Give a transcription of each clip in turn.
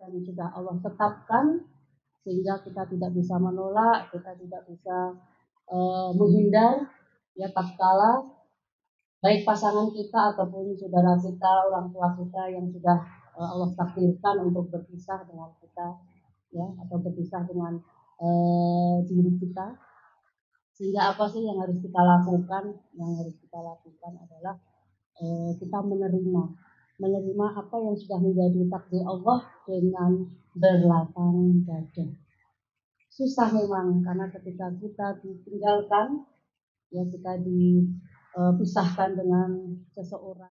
dan sudah Allah tetapkan, sehingga kita tidak bisa menolak, kita tidak bisa menghindar, ya tatkala baik pasangan kita ataupun saudara kita, orang tua kita yang sudah Allah takdirkan untuk berpisah dengan kita, ya, atau berpisah dengan diri kita. Sehingga apa sih yang harus kita lakukan? Yang harus kita lakukan adalah kita menerima apa yang sudah menjadi takdir Allah dengan berlapang dada. Susah memang, karena ketika kita ditinggalkan, ya kita dipisahkan dengan seseorang.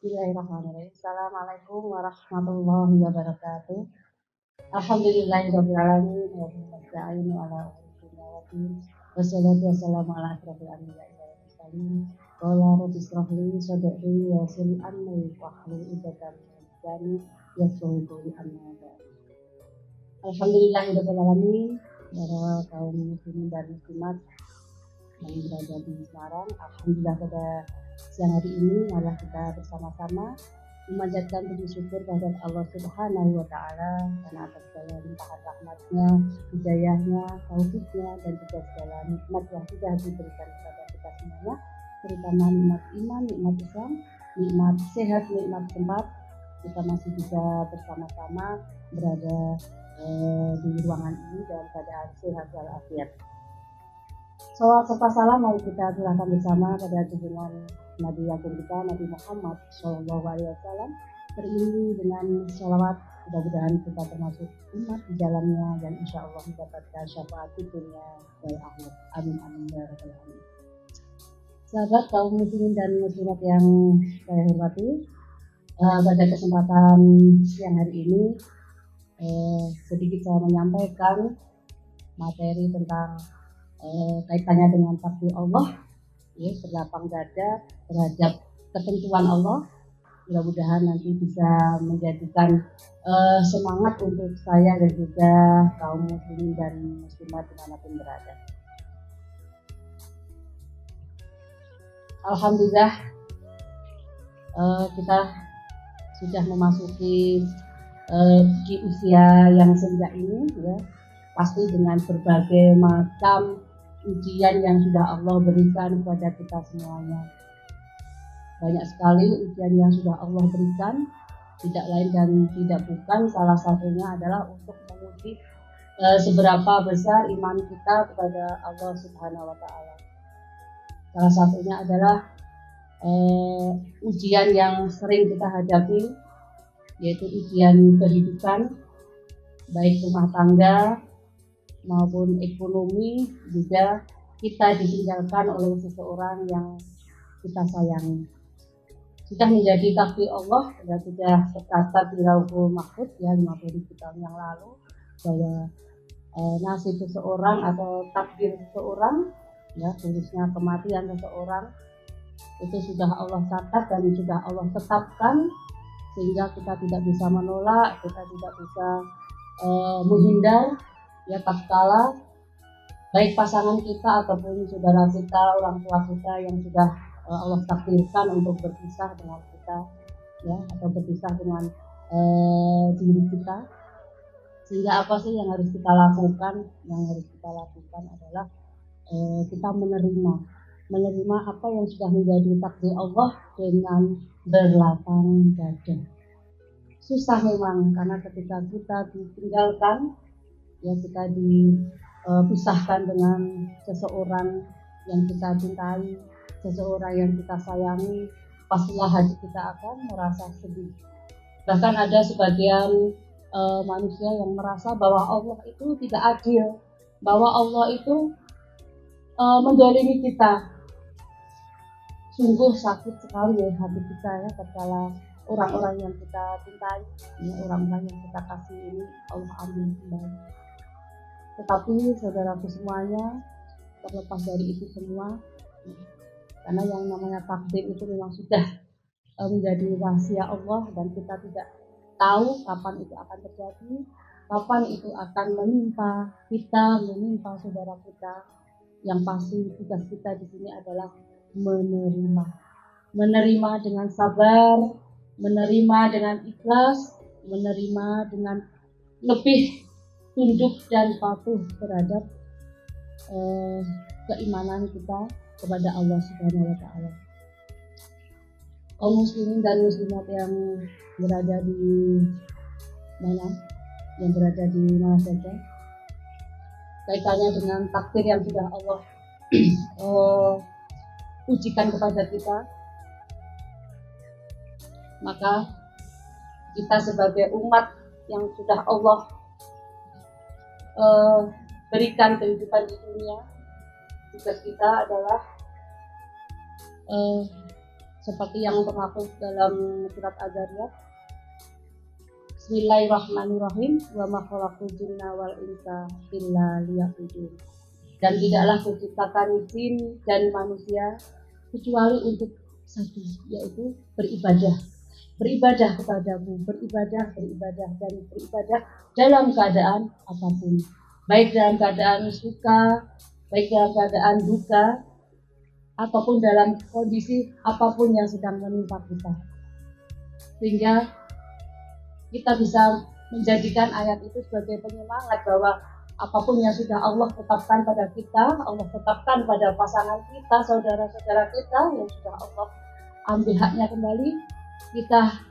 Bismillahirrahmanirrahim. Assalamualaikum warahmatullahi wabarakatuh. Alhamdulillahirabbil alamin wa nasta'inu ala umuri wassalatu wassalamu ala asyrofil anbiya'i wal mursalin. Qala rabbi ishrah li sadri wa yassir li amri wahlul 'uqdatam min lisani yafqahu qawli. Amma ba'du. Alhamdulillahirabbil alamin, para kaum muslimin dan muslimat yang berada di Semarang. Alhamdulillah pada siang hari ini malah kita bersama-sama memanjatkan puji syukur kepada Allah Subhanahu wa Ta'ala karena atas segala limpahan rahmatnya, hidayahnya, taufiknya, dan juga segala nikmat yang sudah diberikan kepada kita semuanya, terutama nikmat iman, nikmat Islam, nikmat sehat, nikmat tempat. Kita masih bisa bersama-sama berada di ruangan ini dalam keadaan sehat walafiat. Shalawat serta salam mari kita curahkan bersama pada junjungan Nabi Agung kita, Nabi Muhammad SAW, beriringi dengan shalawat. Mudah-mudahan kita termasuk umat di dalamnya dan insya Allah mendapatkan syafaat di dunia wal akhirat. Amin amin ya rabbal alamin. Sahabat kaum muslimin dan muslimat yang saya hormati, pada kesempatan siang hari ini sedikit saya menyampaikan materi tentang kaitannya dengan takdir Allah, ya, berlapang dada terhadap ketentuan Allah. Mudah-mudahan nanti bisa menjadikan semangat untuk saya dan juga kaum muslimin dan muslimat dimanapun berada. Alhamdulillah kita sudah memasuki di usia yang senja ini, ya, pasti dengan berbagai macam ujian yang sudah Allah berikan kepada kita semuanya. Banyak sekali ujian yang sudah Allah berikan, tidak lain dan tidak bukan, salah satunya adalah untuk menguji seberapa besar iman kita kepada Allah Subhanahu wa Ta'ala. Salah satunya adalah ujian yang sering kita hadapi, yaitu ujian kehidupan, baik rumah tangga maupun ekonomi. Juga kita ditinggalkan oleh seseorang yang kita sayangi. Sudah menjadi takdir Allah dan sudah tercatat di Lauhul Mahfuz, ya, 50.000 tahun yang lalu, bahwa nasib seseorang atau takdir seseorang, ya, khususnya kematian seseorang, itu sudah Allah catat dan sudah Allah tetapkan, sehingga kita tidak bisa menolak, kita tidak bisa menghindar, ya, tatkala baik pasangan kita ataupun saudara kita, orang tua kita yang sudah Allah takdirkan untuk berpisah dengan kita, ya, atau berpisah dengan diri kita. Sehingga apa sih yang harus kita lakukan? Yang harus kita lakukan adalah kita menerima apa yang sudah menjadi takdir Allah dengan berlapang dada. Susah memang, karena ketika kita ditinggalkan, ya, kita dipisahkan dengan seseorang yang kita cintai, seseorang yang kita sayangi, pastilah hati kita akan merasa sedih. Bahkan ada sebagian manusia yang merasa bahwa Allah itu tidak adil, bahwa Allah itu mendolimi kita, sungguh sakit sekali ya hati kita ya tatkala orang-orang yang kita cintai, ya, orang-orang yang kita kasih ini Allah ambil kembali. Tetapi saudaraku semuanya, terlepas dari itu semua, karena yang namanya takdir itu memang sudah menjadi rahasia Allah dan kita tidak tahu kapan itu akan terjadi, kapan itu akan menimpa kita, menimpa saudara kita. Yang pasti tugas kita di sini adalah menerima dengan sabar, menerima dengan ikhlas, menerima dengan lebih tunduk dan patuh terhadap keimanan kita kepada Allah Subhanahu wa taala. Kaum muslimin dan muslimat yang berada di mana? Yang berada di mana saja. Kaitannya dengan takdir yang sudah Allah ujikan kepada kita, maka kita sebagai umat yang sudah Allah berikan kehidupan di dunia, tugas kita adalah seperti yang termaktub dalam surat Az-Zariyat, Bismillahirrahmanirrahim, wa ma khalaqtul jinna wal insa illa liya'budun. Dan tidaklah kuciptakan jin dan manusia kecuali untuk satu, yaitu beribadah. Beribadah kepadamu, beribadah dan beribadah dalam keadaan apapun. Baik dalam keadaan suka, baik dalam keadaan duka, ataupun dalam kondisi apapun yang sedang menimpa kita. Sehingga kita bisa menjadikan ayat itu sebagai penyemangat bahwa apapun yang sudah Allah tetapkan pada kita, Allah tetapkan pada pasangan kita, saudara-saudara kita yang sudah Allah ambil haknya kembali, kita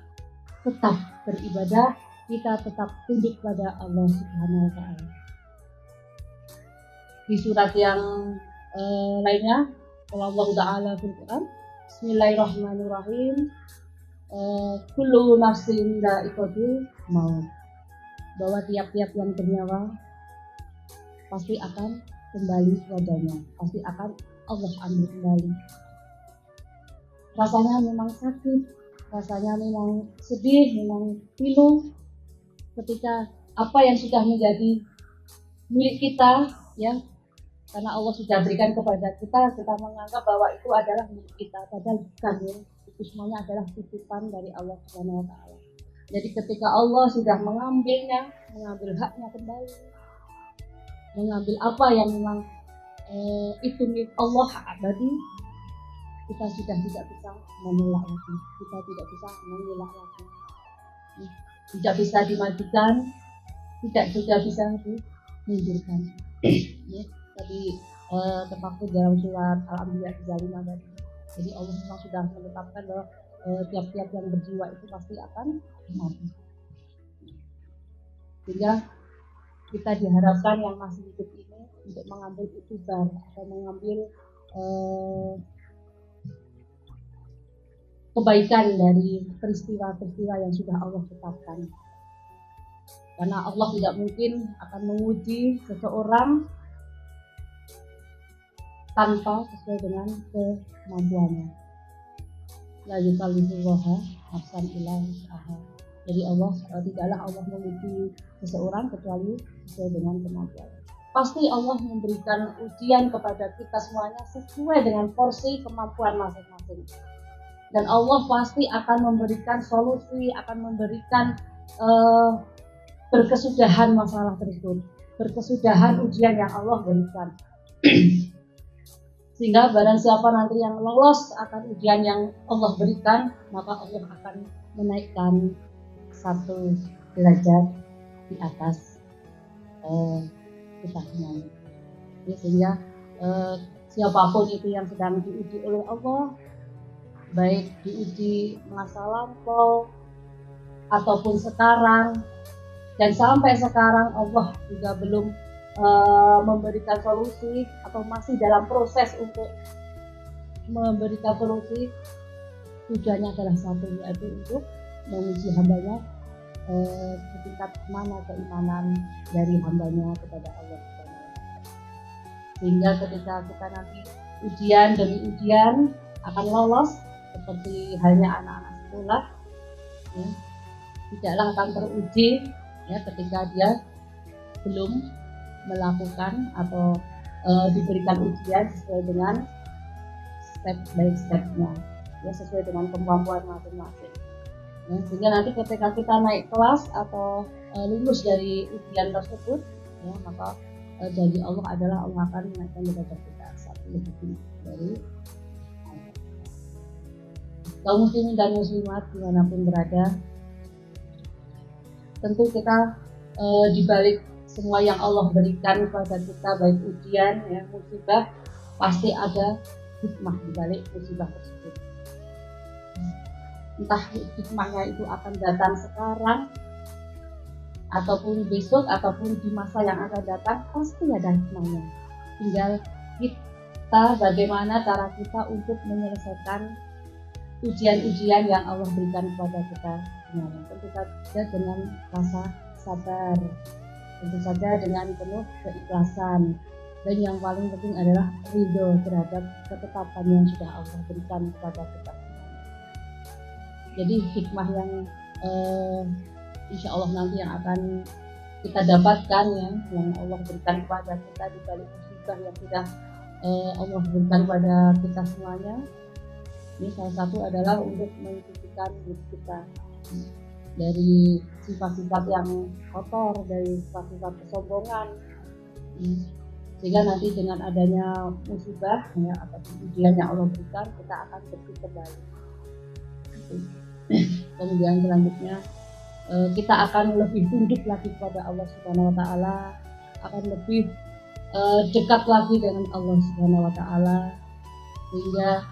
tetap beribadah, kita tetap tunduk pada Allah Subhanahu wa taala. Di surat yang lainnya, Allah Ta'ala fil Quran, Bismillahirrahmanirrahim, kullu nafsin dha'iqatul maut, bahwa tiap-tiap yang bernyawa pasti akan kembali kepadanya, pasti akan Allah ambil kembali. Rasanya memang sakit, rasanya memang sedih, memang pilu ketika apa yang sudah menjadi milik kita, ya, karena Allah sudah berikan kepada kita, kita menganggap bahwa itu adalah milik kita, padahal bukan, ya. Itu semuanya adalah titipan dari Allah Subhanahu wa taala. Jadi ketika Allah sudah mengambil haknya kembali, mengambil apa yang memang itu milik Allah abadi, kita sudah tidak bisa menolak lagi, kita tidak bisa menolak lagi, tidak bisa dimajukan, tidak juga bisa dimundurkan. Ya, tadi termaktub dalam surat Al-Anbiya 35 tadi. Jadi Allah memang sudah menetapkan bahwa tiap-tiap yang berjiwa itu pasti akan mati. Sehingga kita diharapkan yang masih hidup ini untuk mengambil itibar atau mengambil kebaikan dari peristiwa-peristiwa yang sudah Allah tetapkan. Karena Allah tidak mungkin akan menguji seseorang tanpa sesuai dengan kemampuannya. La yukallifullaha nafsan illa wus'aha. Jadi tidaklah Allah menguji seseorang kecuali sesuai dengan kemampuannya. Pasti Allah memberikan ujian kepada kita semuanya sesuai dengan porsi kemampuan masing-masing. Dan Allah pasti akan memberikan solusi, akan memberikan berkesudahan masalah tersebut, berkesudahan ujian yang Allah berikan. Sehingga barang siapa nanti yang lolos akan ujian yang Allah berikan, maka Allah akan menaikkan satu derajat di atas kita semuanya. Sehingga siapapun itu yang sedang diuji oleh Allah, baik diuji masa lampau ataupun sekarang, dan sampai sekarang Allah juga belum memberikan solusi atau masih dalam proses untuk memberikan solusi, tujuannya adalah satu, yaitu untuk menguji hambanya setingkat mana keimanan dari hambanya kepada Allah. Sehingga ketika kita nanti ujian demi ujian, akan lolos seperti halnya anak-anak sekolah, ya, tidaklah akan teruji ya ketika dia belum melakukan atau diberikan ujian sesuai dengan step by stepnya, ya sesuai dengan kemampuan masing-masing. Ya, sehingga nanti ketika kita naik kelas atau lulus dari ujian tersebut, ya maka janji Allah adalah Allah akan menaikkan derajat kita satu lebih tinggi dari kaum muslimin dan muslimat dimanapun berada. Tentu kita dibalik semua yang Allah berikan kepada kita, baik ujian, ya, musibah, pasti ada hikmah dibalik musibah tersebut. Entah hikmahnya itu akan datang sekarang, ataupun besok, ataupun di masa yang akan datang, pasti ada hikmahnya. Tinggal kita bagaimana cara kita untuk menyelesaikan ujian-ujian yang Allah berikan kepada kita. Tentu saja dengan rasa sabar, tentu saja dengan penuh keikhlasan, dan yang paling penting adalah ridho terhadap ketetapan yang sudah Allah berikan kepada kita. Jadi hikmah yang insya Allah nanti yang akan kita dapatkan, ya, yang Allah berikan kepada kita di balik musibah yang sudah Allah berikan kepada kita semuanya. Ini salah satu adalah untuk mensucikan diri kita dari sifat-sifat yang kotor, dari sifat-sifat kesombongan, sehingga nanti dengan adanya musibah, ya, atau ujian yang Allah berikan, kita akan bersih kembali. Kemudian selanjutnya kita akan lebih tunduk lagi kepada Allah Subhanahu Wa Taala, akan lebih dekat lagi dengan Allah Subhanahu Wa Taala, sehingga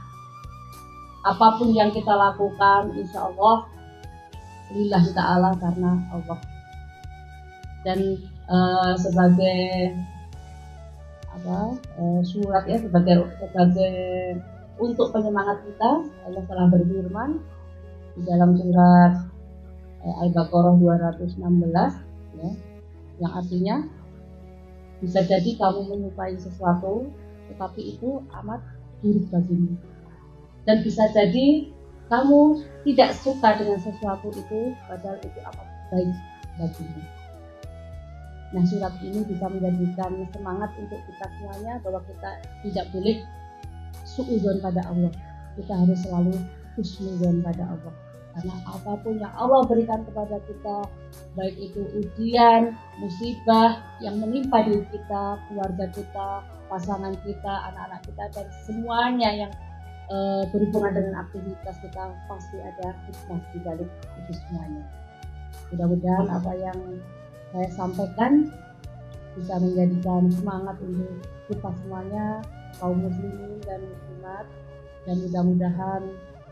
apapun yang kita lakukan, insya Allah lillahi ta'ala, karena Allah. Dan sebagai surat, ya, sebagai untuk penyemangat kita, Allah telah berfirman di dalam surat Al-Baqarah 216, ya, yang artinya bisa jadi kamu menyukai sesuatu tetapi itu amat buruk bagimu, dan bisa jadi kamu tidak suka dengan sesuatu itu padahal itu amat baik bagimu. Nah, surat ini bisa menjadikan semangat untuk kita semuanya bahwa kita tidak boleh suudzon pada Allah. Kita harus selalu husnudzon pada Allah. Karena apapun yang Allah berikan kepada kita, baik itu ujian, musibah yang menimpa diri kita, keluarga kita, pasangan kita, anak-anak kita, dan semuanya yang berhubungan dengan aktivitas kita, pasti ada hikmah di balik itu semuanya. Mudah-mudahan apa yang saya sampaikan bisa menjadikan semangat untuk kita semuanya, kaum muslimin dan muslimat, dan mudah-mudahan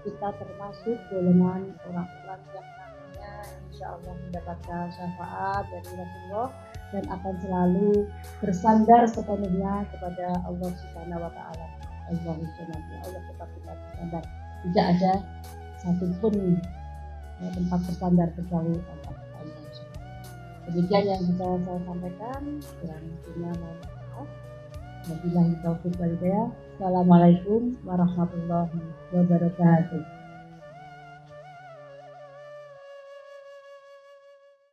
kita termasuk golongan orang-orang yang nantinya insya Allah mendapatkan syafaat dari Rasulullah dan akan selalu bersandar sepenuhnya kepada Allah Subhanahu Wa Taala. Allah tetap kita bersandar, tidak ada satupun tempat bersandar kecuali Allah. Demikian yang bisa saya sampaikan. Kurang lebihnya mohon maaf. Wabillahi taufiq wal hidayah. Assalamualaikum warahmatullahi wabarakatuh.